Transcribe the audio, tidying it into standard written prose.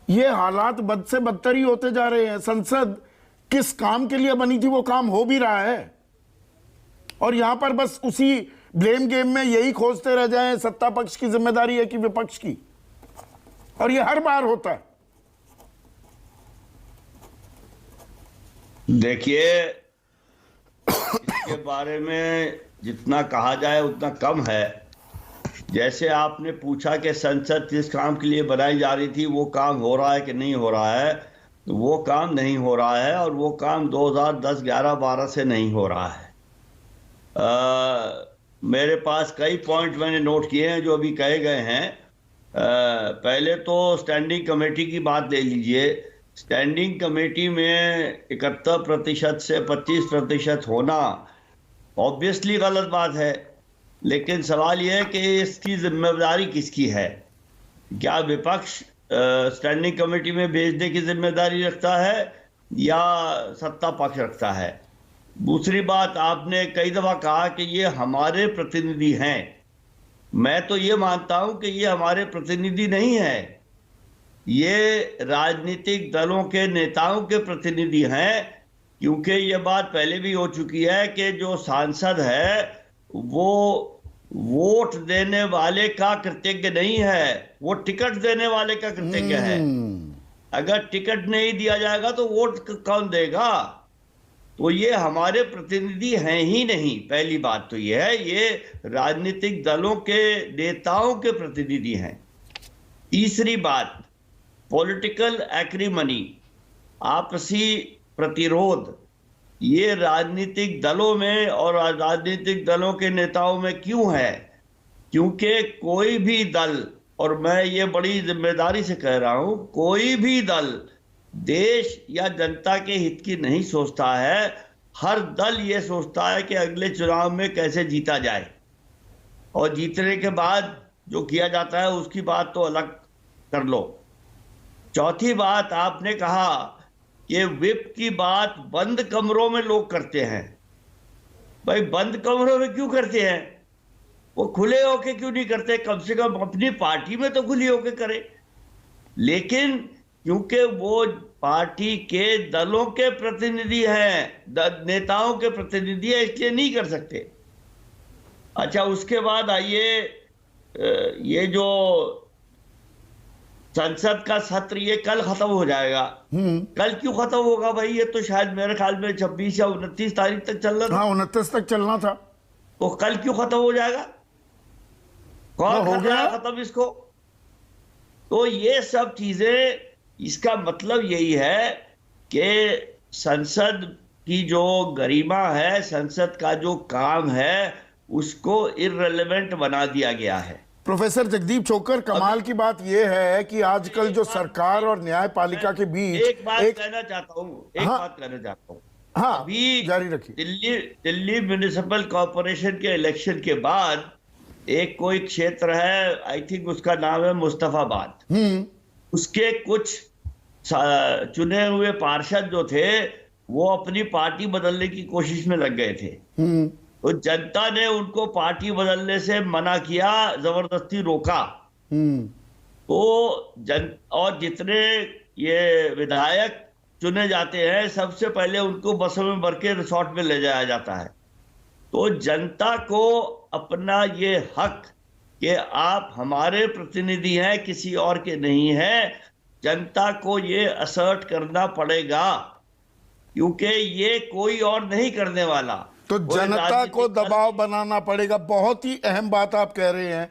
ये हालात बद से बदतर ही होते जा रहे हैं। संसद किस काम के लिए बनी थी वो काम हो भी रहा है, और यहां पर बस उसी ब्लेम गेम में यही खोजते रह जाएं सत्ता पक्ष की जिम्मेदारी है कि विपक्ष की, और ये हर बार होता है। देखिए, इसके बारे में जितना कहा जाए उतना कम है। जैसे आपने पूछा कि संसद जिस काम के लिए बनाई जा रही थी वो काम हो रहा है कि नहीं हो रहा है, तो वो काम नहीं हो रहा है, और वो काम 2010, 11, 12 से नहीं हो रहा है। मेरे पास कई पॉइंट मैंने नोट किए हैं जो अभी कहे गए हैं। पहले तो स्टैंडिंग कमेटी की बात ले लीजिए। स्टैंडिंग कमेटी में 71% से 25% होना ऑब्वियसली गलत बात है, लेकिन सवाल यह है कि इसकी जिम्मेदारी किसकी है? क्या विपक्ष स्टैंडिंग कमेटी में भेजने की जिम्मेदारी रखता है या सत्ता पक्ष रखता है? दूसरी बात, आपने कई दफा कहा कि ये हमारे प्रतिनिधि हैं। मैं तो ये मानता हूं कि ये हमारे प्रतिनिधि नहीं है, ये राजनीतिक दलों के नेताओं के प्रतिनिधि हैं, क्योंकि ये बात पहले भी हो चुकी है कि जो सांसद है वो वोट देने वाले का कृतज्ञ नहीं है, वो टिकट देने वाले का कृतज्ञ है। अगर टिकट नहीं दिया जाएगा तो वोट कौन देगा? तो ये हमारे प्रतिनिधि हैं ही नहीं। पहली बात तो ये है, ये राजनीतिक दलों के नेताओं के प्रतिनिधि हैं। तीसरी बात, पॉलिटिकल एक्रीमनी, आपसी प्रतिरोध, ये राजनीतिक दलों में और राजनीतिक दलों के नेताओं में क्यों है? क्योंकि कोई भी दल, और मैं ये बड़ी जिम्मेदारी से कह रहा हूं, कोई भी दल देश या जनता के हित की नहीं सोचता है। हर दल ये सोचता है कि अगले चुनाव में कैसे जीता जाए, और जीतने के बाद जो किया जाता है उसकी बात तो अलग कर लो। चौथी बात, आपने कहा कि विप की बात बंद कमरों में लोग करते हैं। भाई, बंद कमरों में क्यों करते हैं? वो खुले होके क्यों नहीं करते? कम से कम अपनी पार्टी में तो खुली होके करे। लेकिन क्योंकि वो पार्टी के दलों के प्रतिनिधि हैं, नेताओं के प्रतिनिधि हैं, इसलिए नहीं कर सकते। अच्छा, उसके बाद आइए, ये जो संसद का सत्र ये कल खत्म हो जाएगा। कल क्यों खत्म होगा भाई? ये तो शायद मेरे ख्याल में 26 या 29 तारीख तक चलना था। हाँ, 29 तक चलना था। तो कल क्यों खत्म हो जाएगा? कौन हो गया खत्म इसको? तो ये सब चीजें, इसका मतलब यही है कि संसद की जो गरिमा है, संसद का जो काम है, उसको इररिलेवेंट बना दिया गया है। प्रोफेसर जगदीप छोकर, कमाल की बात यह है कि आजकल जो सरकार और न्यायपालिका के बीच एक बात कहना चाहता हूं। हाँ, अभी जारी रखिए। दिल्ली म्युनिसिपल कॉर्पोरेशन के इलेक्शन के बाद एक कोई क्षेत्र है, आई थिंक उसका नाम है मुस्तफाबाद। उसके कुछ चुने हुए पार्षद जो थे वो अपनी पार्टी बदलने की कोशिश में लग गए थे। तो जनता ने उनको पार्टी बदलने से मना किया, जबरदस्ती रोका। तो और जितने ये विधायक चुने जाते हैं, सबसे पहले उनको बसों में भर के रिसोर्ट में ले जाया जाता है। तो जनता को अपना ये हक कि आप हमारे प्रतिनिधि हैं, किसी और के नहीं हैं, जनता को ये असर्ट करना पड़ेगा, क्योंकि ये कोई और नहीं करने वाला। तो जनता को दबाव बनाना पड़ेगा। बहुत ही अहम बात आप कह रहे हैं।